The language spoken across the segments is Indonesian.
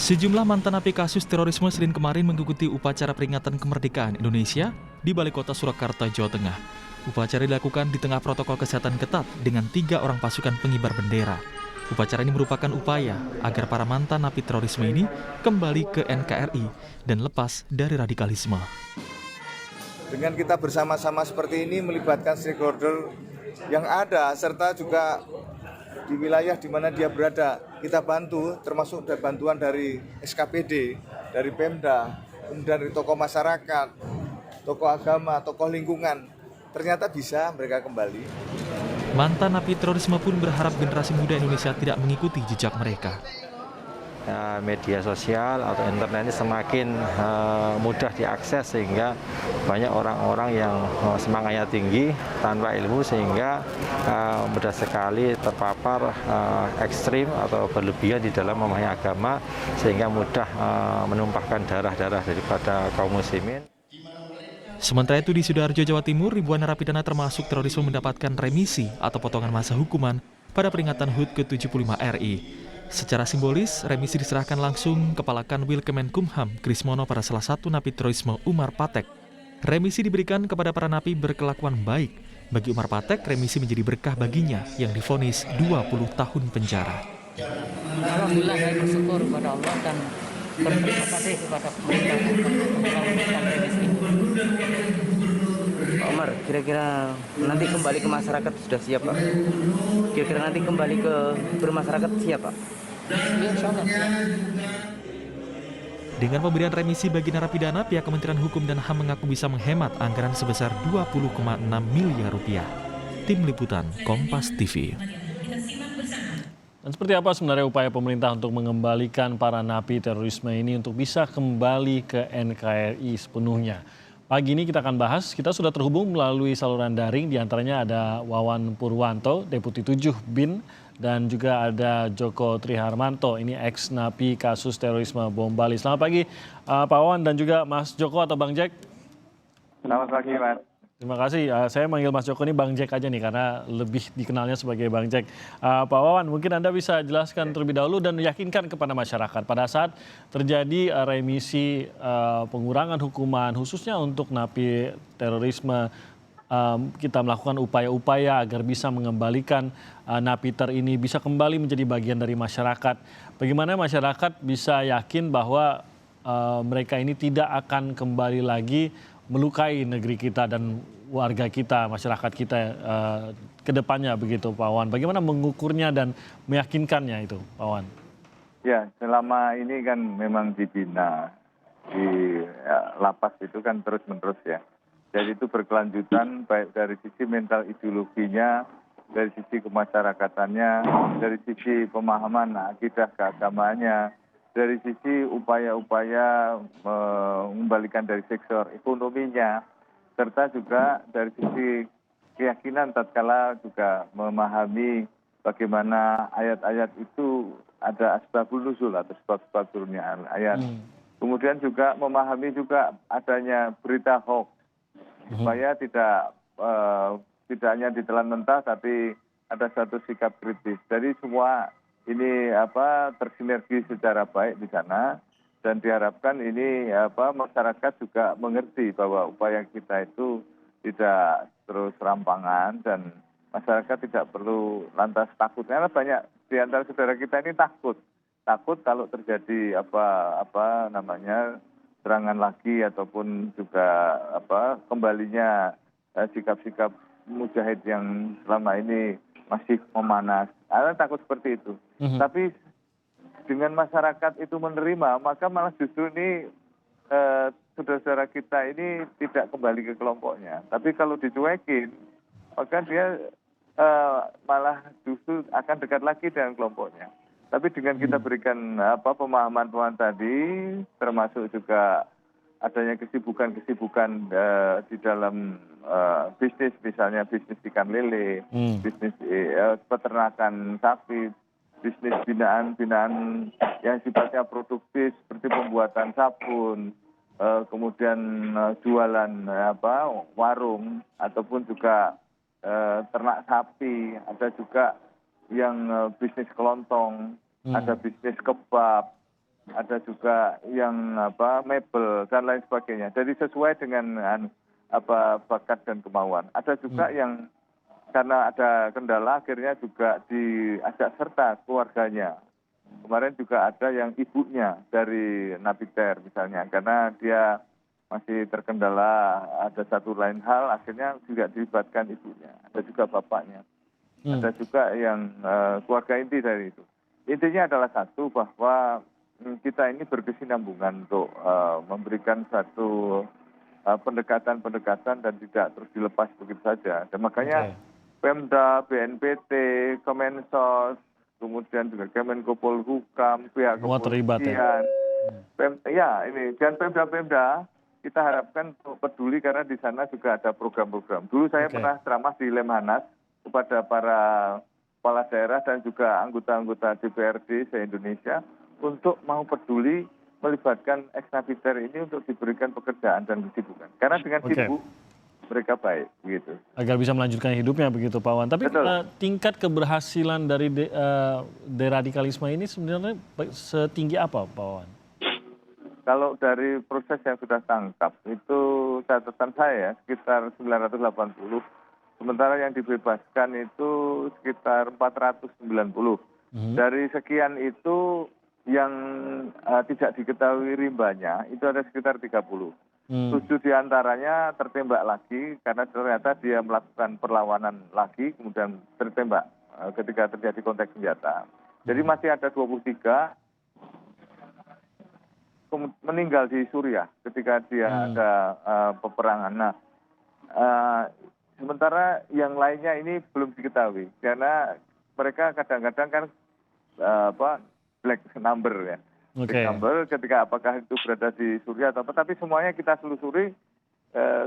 Sejumlah mantan napi kasus terorisme Senin kemarin mengikuti upacara peringatan kemerdekaan Indonesia di Balai Kota Surakarta, Jawa Tengah. Upacara dilakukan di tengah protokol kesehatan ketat dengan 3 orang pasukan pengibar bendera. Upacara ini merupakan upaya agar para mantan napi terorisme ini kembali ke NKRI dan lepas dari radikalisme. Dengan kita bersama-sama seperti ini melibatkan stakeholder yang ada serta juga di wilayah di mana dia berada, kita bantu termasuk bantuan dari SKPD, dari Pemda, kemudian dari tokoh masyarakat, tokoh agama, tokoh lingkungan. Ternyata bisa mereka kembali. Mantan napi terorisme pun berharap generasi muda Indonesia tidak mengikuti jejak mereka. Media sosial atau internet ini semakin mudah diakses sehingga banyak orang-orang yang semangatnya tinggi tanpa ilmu sehingga mudah sekali terpapar ekstrim atau berlebihan di dalam memahami agama sehingga mudah menumpahkan darah-darah daripada kaum muslimin. Sementara itu di Sidoarjo, Jawa Timur, ribuan narapidana termasuk terorisme mendapatkan remisi atau potongan masa hukuman pada peringatan HUT ke-75 RI. Secara simbolis, remisi diserahkan langsung Kepala Kanwil Kemenkumham Krismono pada salah satu napi terorisme Umar Patek. Remisi diberikan kepada para napi berkelakuan baik. Bagi Umar Patek, remisi menjadi berkah baginya yang divonis 20 tahun penjara. Alhamdulillah saya bersyukur kepada Allah dan berterima kasih kepada pemerintah telah memberikan remisi. Pak Umar, kira-kira nanti kembali ke masyarakat sudah siap, Pak? Kira-kira nanti kembali ke bermasyarakat siap, Pak? Ya, insya Allah. Dengan pemberian remisi bagi narapidana, pihak Kementerian Hukum dan HAM mengaku bisa menghemat anggaran sebesar 20,6 miliar rupiah. Tim Liputan, Kompas TV. Dan seperti apa sebenarnya upaya pemerintah untuk mengembalikan para napi terorisme ini untuk bisa kembali ke NKRI sepenuhnya? Pagi ini kita akan bahas, kita sudah terhubung melalui saluran daring, diantaranya ada Wawan Purwanto, Deputi 7 BIN, dan juga ada Joko Triharmanto, ini ex-napi kasus terorisme bom Bali. Selamat pagi Pak Wawan dan juga Mas Joko atau Bang Jack. Selamat pagi, Mas. Terima kasih, saya manggil Mas Joko ini Bang Jack aja nih karena lebih dikenalnya sebagai Bang Jack. Pak Wawan, mungkin Anda bisa jelaskan terlebih dahulu dan meyakinkan kepada masyarakat pada saat terjadi remisi pengurangan hukuman khususnya untuk napi terorisme, kita melakukan upaya-upaya agar bisa mengembalikan napiter ini bisa kembali menjadi bagian dari masyarakat. Bagaimana masyarakat bisa yakin bahwa mereka ini tidak akan kembali lagi melukai negeri kita dan warga kita, masyarakat kita ke depannya begitu Pak Wan. Bagaimana mengukurnya dan meyakinkannya itu Pak Wan? Ya, selama ini kan memang dibina di lapas itu kan terus-menerus ya. Jadi itu berkelanjutan baik dari sisi mental ideologinya, dari sisi kemasyarakatannya, dari sisi pemahaman akidah keagamaannya, dari sisi upaya-upaya mengembalikan dari sektor ekonominya, serta juga dari sisi keyakinan tatkala juga memahami bagaimana ayat-ayat itu ada asbabul nuzul atau sebab-sebab turunnya ayat. Kemudian juga memahami juga adanya berita hoax, supaya tidak hanya ditelan mentah tapi ada satu sikap kritis. Jadi semua ini tersinergi secara baik di sana dan diharapkan ini masyarakat juga mengerti bahwa upaya kita itu tidak terus rampangan dan masyarakat tidak perlu lantas takut. Karena banyak di antara saudara kita ini takut kalau terjadi serangan lagi ataupun juga kembalinya sikap-sikap mujahid yang selama ini masih memanas. Ada takut seperti itu. Tapi dengan masyarakat itu menerima, maka malah justru ini saudara-saudara kita ini tidak kembali ke kelompoknya. Tapi kalau dicuekin, maka dia malah justru akan dekat lagi dengan kelompoknya. Tapi dengan kita berikan pemahaman-pemahaman tadi, termasuk juga adanya kesibukan-kesibukan di dalam bisnis, misalnya bisnis ikan lele, bisnis peternakan sapi, bisnis binaan yang sifatnya produktif seperti pembuatan sabun, kemudian jualan warung ataupun juga ternak sapi, ada juga yang bisnis kelontong, ada bisnis kebab, ada juga yang mebel dan lain sebagainya. Jadi sesuai dengan bakat dan kemauan. Ada juga yang karena ada kendala akhirnya juga diajak serta keluarganya. Kemarin juga ada yang ibunya dari napiter misalnya, karena dia masih terkendala ada satu lain hal, akhirnya juga dilibatkan ibunya. Ada juga bapaknya. Ada juga yang keluarga inti dari itu. Intinya adalah satu, bahwa kita ini berkesinambungan untuk memberikan satu pendekatan-pendekatan dan tidak terus dilepas begitu saja. Dan makanya Pemda, BNPT, Kemensos, kemudian juga Kemenko Polhukam, pihak Semua terlibat ya? kepolisian, ini dan Pemda-Pemda kita harapkan peduli karena di sana juga ada program-program. Dulu saya pernah ceramah di Lemhanas kepada para kepala daerah dan juga anggota-anggota DPRD se-Indonesia untuk mau peduli melibatkan ex-napiter ini untuk diberikan pekerjaan dan kesibukan. Karena dengan sibuk mereka baik, begitu. Agar bisa melanjutkan hidupnya begitu Pak Wawan. Tapi tingkat keberhasilan dari deradikalisme ini sebenarnya setinggi apa Pak Wawan? Kalau dari proses yang sudah tangkap itu catatan saya sekitar 980. Sementara yang dibebaskan itu sekitar 490. Dari sekian itu yang tidak diketahui rimbanya itu ada sekitar 30. 7 diantaranya tertembak lagi karena ternyata dia melakukan perlawanan lagi, kemudian tertembak ketika terjadi kontak senjata. Jadi masih ada 23 meninggal di Suriah ketika dia ada peperangan. Nah, sementara yang lainnya ini belum diketahui karena mereka kadang-kadang kan black number ya. Black number ketika apakah itu berada di Suriah atau apa, tapi semuanya kita telusuri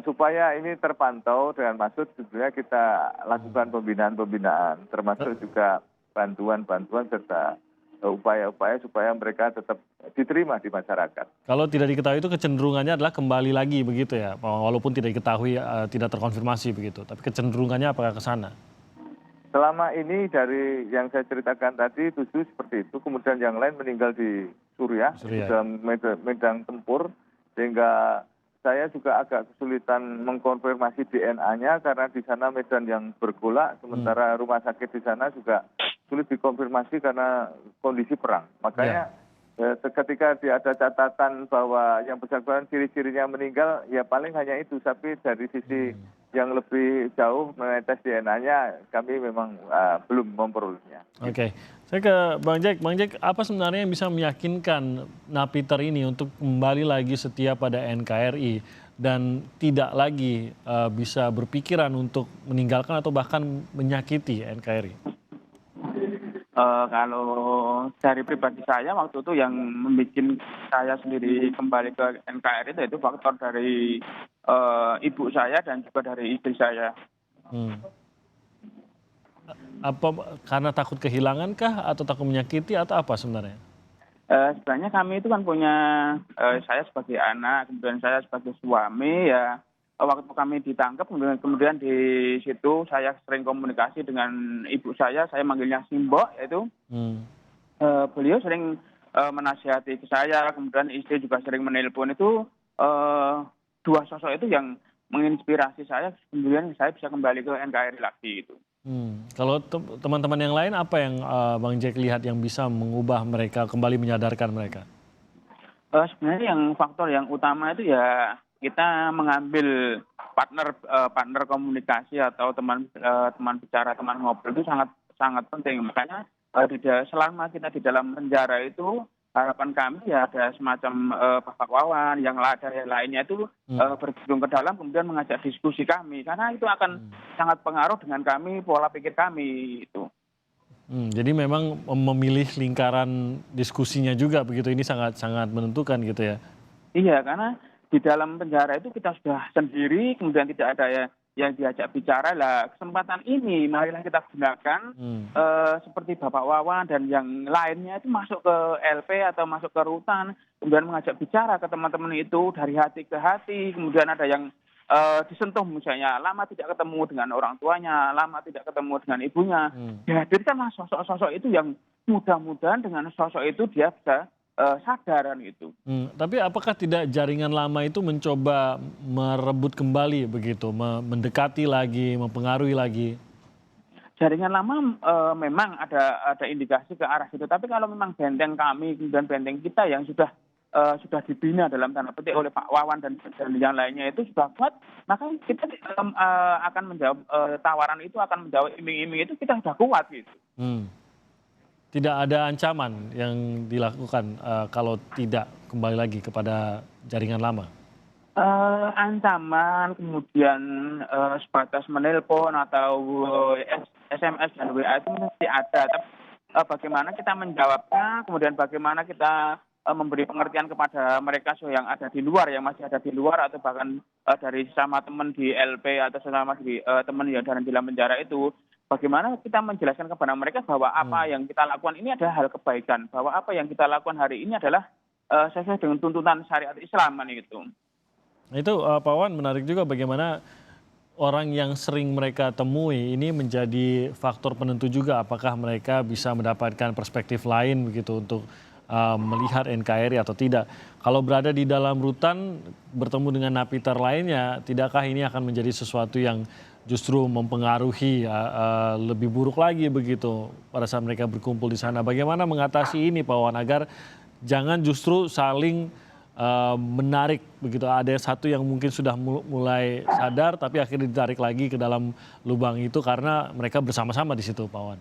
supaya ini terpantau dengan maksud sebenarnya kita lakukan pembinaan-pembinaan termasuk juga bantuan-bantuan serta upaya-upaya supaya mereka tetap diterima di masyarakat. Kalau tidak diketahui itu kecenderungannya adalah kembali lagi begitu ya, walaupun tidak diketahui, tidak terkonfirmasi begitu, tapi kecenderungannya apakah ke sana? Selama ini dari yang saya ceritakan tadi 7 seperti itu, kemudian yang lain meninggal di Suriah. Dalam medan tempur, sehingga saya juga agak kesulitan mengkonfirmasi DNA-nya karena di sana medan yang bergolak, sementara rumah sakit di sana juga sulit dikonfirmasi karena kondisi perang. Makanya ketika ada catatan bahwa yang bersangkutan ciri-cirinya meninggal, ya paling hanya itu. Tapi dari sisi yang lebih jauh menetes DNA-nya, kami memang belum memperolehnya. Oke, saya ke Bang Jack. Bang Jack, apa sebenarnya yang bisa meyakinkan napiter ini untuk kembali lagi setia pada NKRI dan tidak lagi bisa berpikiran untuk meninggalkan atau bahkan menyakiti NKRI? Kalau dari pribadi saya waktu itu yang membuat saya sendiri kembali ke NKRI itu faktor dari ibu saya dan juga dari istri saya. Apa karena takut kehilangan kah atau takut menyakiti atau apa sebenarnya? Sebenarnya kami itu kan punya saya sebagai anak, kemudian saya sebagai suami ya. Waktu kami ditangkap, kemudian di situ saya sering komunikasi dengan ibu saya manggilnya Simbok, yaitu beliau sering menasihati ke saya, kemudian istri juga sering menelpon. Itu dua sosok itu yang menginspirasi saya, kemudian saya bisa kembali ke NKRI lagi itu. Kalau teman-teman yang lain apa yang Bang Jack lihat yang bisa mengubah mereka, kembali menyadarkan mereka? Sebenarnya yang faktor yang utama itu ya kita mengambil partner komunikasi atau teman bicara, teman ngobrol itu sangat penting. Makanya selama kita di dalam penjara itu harapan kami ya ada semacam Bapak Wawan yang lainnya itu berkunjung ke dalam kemudian mengajak diskusi kami karena itu akan sangat pengaruh dengan kami, pola pikir kami itu. Jadi memang memilih lingkaran diskusinya juga begitu, ini sangat menentukan gitu ya? Iya, karena di dalam penjara itu kita sudah sendiri, kemudian tidak ada yang diajak bicara. Lah kesempatan ini marilah kita gunakan seperti Bapak Wawan dan yang lainnya itu masuk ke LP atau masuk ke rutan, kemudian mengajak bicara ke teman-teman itu dari hati ke hati. Kemudian ada yang disentuh misalnya lama tidak ketemu dengan orang tuanya, lama tidak ketemu dengan ibunya. Dihadirkanlah sosok-sosok itu yang mudah-mudahan dengan sosok itu dia bisa sadar kan gitu. Tapi apakah tidak jaringan lama itu mencoba merebut kembali begitu, mendekati lagi, mempengaruhi lagi? Jaringan lama memang ada indikasi ke arah situ. Tapi kalau memang benteng kami dan benteng kita yang sudah dibina dalam tanda petik oleh Pak Wawan dan yang lainnya itu sudah kuat, maka kita akan menjawab tawaran itu, akan menjawab iming-iming itu kita sudah kuat gitu. Tidak ada ancaman yang dilakukan kalau tidak kembali lagi kepada jaringan lama? Ancaman, kemudian sebatas menelpon atau SMS dan WA itu mesti ada. Tapi bagaimana kita menjawabnya, kemudian bagaimana kita memberi pengertian kepada mereka yang ada di luar, yang masih ada di luar, atau bahkan dari sesama teman di LP atau sesama teman yang dalam penjara itu, bagaimana kita menjelaskan kepada mereka bahwa apa yang kita lakukan ini adalah hal kebaikan, bahwa apa yang kita lakukan hari ini adalah sesuai dengan tuntutan syariat Islam gitu. Itu Pak Wawan, menarik juga bagaimana orang yang sering mereka temui ini menjadi faktor penentu juga apakah mereka bisa mendapatkan perspektif lain begitu untuk melihat NKRI atau tidak. Kalau berada di dalam rutan bertemu dengan napiter lainnya, tidakkah ini akan menjadi sesuatu yang justru mempengaruhi lebih buruk lagi begitu pada saat mereka berkumpul di sana? Bagaimana mengatasi ini Pak Wawan agar jangan justru saling menarik begitu, ada satu yang mungkin sudah mulai sadar tapi akhirnya ditarik lagi ke dalam lubang itu karena mereka bersama-sama di situ, Pak Wan.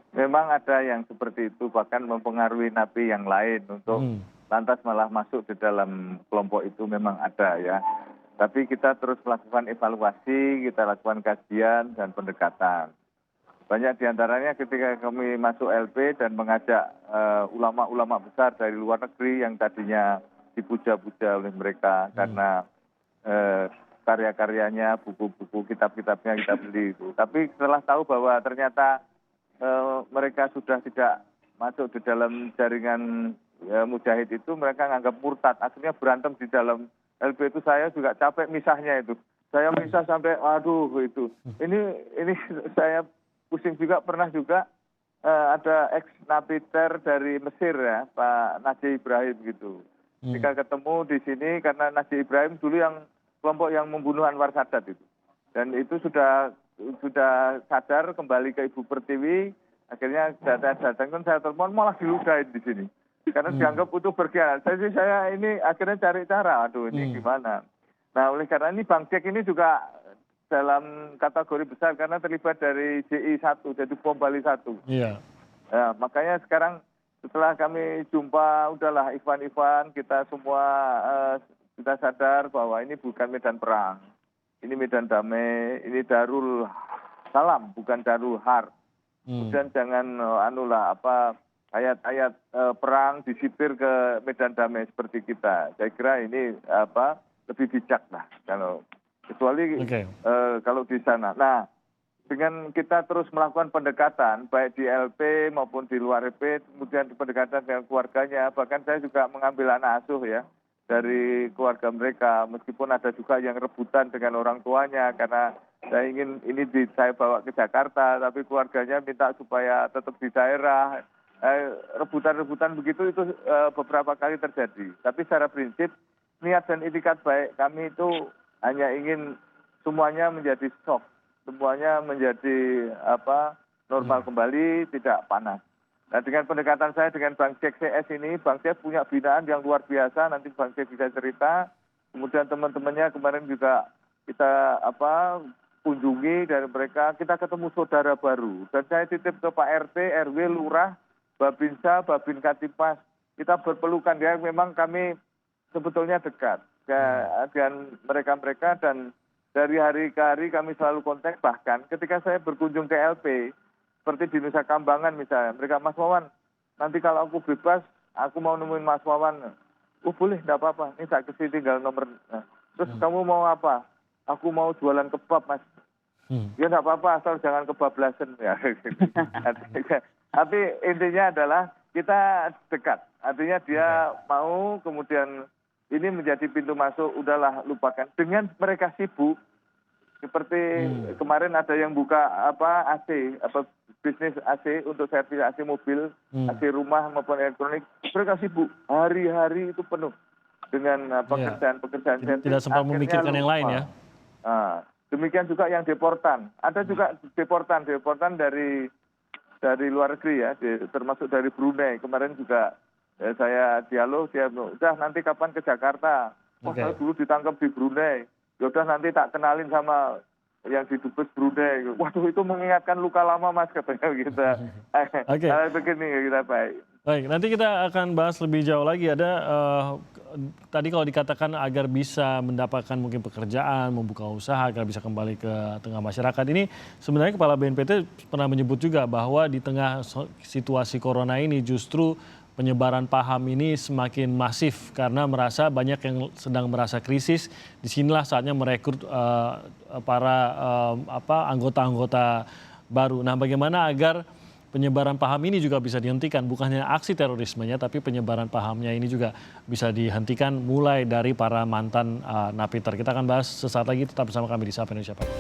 Memang ada yang seperti itu, bahkan mempengaruhi napi yang lain untuk lantas malah masuk di dalam kelompok itu, memang ada ya. Tapi kita terus melakukan evaluasi, kita lakukan kajian dan pendekatan. Banyak diantaranya ketika kami masuk LP dan mengajak ulama-ulama besar dari luar negeri yang tadinya dipuja-puja oleh mereka karena karya-karyanya, buku-buku, kitab-kitabnya kita beli itu. Tapi setelah tahu bahwa ternyata mereka sudah tidak masuk di dalam jaringan mujahid itu, mereka menganggap murtad. Akhirnya berantem di dalam LP itu, saya juga capek misahnya itu. Saya misah sampai, aduh itu. Ini saya pusing juga, pernah juga ada ex-napiter dari Mesir ya, Pak Najih Ibrahim gitu. Ketika ketemu di sini karena Najih Ibrahim dulu yang kelompok yang membunuh Anwar Sadat itu. Dan itu sudah sadar kembali ke Ibu Pertiwi, akhirnya datang saya telepon malah diludahin di sini. Karena dianggap utuh berkhianat. Saya ini akhirnya cari cara, aduh ini gimana. Nah oleh karena ini Bang Jack ini juga dalam kategori besar karena terlibat dari JI 1, jadi bom Bali 1. Iya. Ya, makanya sekarang setelah kami jumpa, udahlah Ivan, kita semua kita sadar bahwa ini bukan medan perang. Ini medan damai, ini Darul Salam, bukan Darul Harb. Kemudian jangan ayat-ayat perang disipir ke medan damai seperti kita. Saya kira ini lebih bijak lah kecuali kalau di sana. Nah, dengan kita terus melakukan pendekatan baik di LP maupun di luar LP, kemudian pendekatan dengan keluarganya, bahkan saya juga mengambil anak asuh ya dari keluarga mereka, meskipun ada juga yang rebutan dengan orang tuanya karena saya ingin saya bawa ke Jakarta, tapi keluarganya minta supaya tetap di daerah. Rebutan-rebutan begitu itu beberapa kali terjadi. Tapi secara prinsip niat dan itikat baik kami itu hanya ingin semuanya menjadi shock. Semuanya menjadi normal kembali, tidak panas. Nah dengan pendekatan saya dengan Bang Jack CS ini, Bang Jack punya binaan yang luar biasa, nanti Bang Jack bisa cerita. Kemudian teman-temannya kemarin juga kita kunjungi dari mereka, kita ketemu saudara baru. Dan saya titip ke Pak RT, RW, Lurah, Babinsa, Babin Katipas. Kita berpelukan ya, memang kami sebetulnya dekat dengan mereka-mereka dan dari hari ke hari kami selalu kontak, bahkan ketika saya berkunjung ke LP, seperti di Nusa Kambangan misalnya, mereka, Mas Wawan, nanti kalau aku bebas, aku mau nemuin Mas Wawan. Boleh, enggak apa-apa, ini saya kasih tinggal nomor. Terus kamu mau apa? Aku mau jualan kebab, Mas. Ya enggak apa-apa, asal jangan kebablasan. Ya. Tapi intinya adalah kita dekat, artinya dia mau, kemudian ini menjadi pintu masuk, udahlah lupakan. Dengan mereka sibuk, Seperti kemarin ada yang buka AC, bisnis AC untuk servis AC mobil, AC rumah maupun elektronik. Mereka sibuk, hari-hari itu penuh dengan pekerjaan-pekerjaan servis. Tidak sempat memikirkan yang lain ya. Demikian juga yang deportan. Ada juga deportan dari luar negeri ya, termasuk dari Brunei. Kemarin juga saya dialog, dia udah nanti kapan ke Jakarta. Saya dulu ditangkap di Brunei. Yaudah nanti tak kenalin sama yang di Dubes Brunei. Waduh, itu mengingatkan luka lama Mas, katanya kita. Begini kita baik. Baik, nanti kita akan bahas lebih jauh lagi. Ada tadi kalau dikatakan agar bisa mendapatkan mungkin pekerjaan, membuka usaha, agar bisa kembali ke tengah masyarakat. Ini sebenarnya Kepala BNPT pernah menyebut juga bahwa di tengah situasi corona ini justru penyebaran paham ini semakin masif karena merasa banyak yang sedang merasa krisis. Disinilah saatnya merekrut para anggota-anggota baru. Nah, bagaimana agar penyebaran paham ini juga bisa dihentikan, bukan hanya aksi terorismenya, tapi penyebaran pahamnya ini juga bisa dihentikan mulai dari para mantan napiter. Kita akan bahas sesaat lagi, tetap bersama kami di Sapa Indonesia Pagi.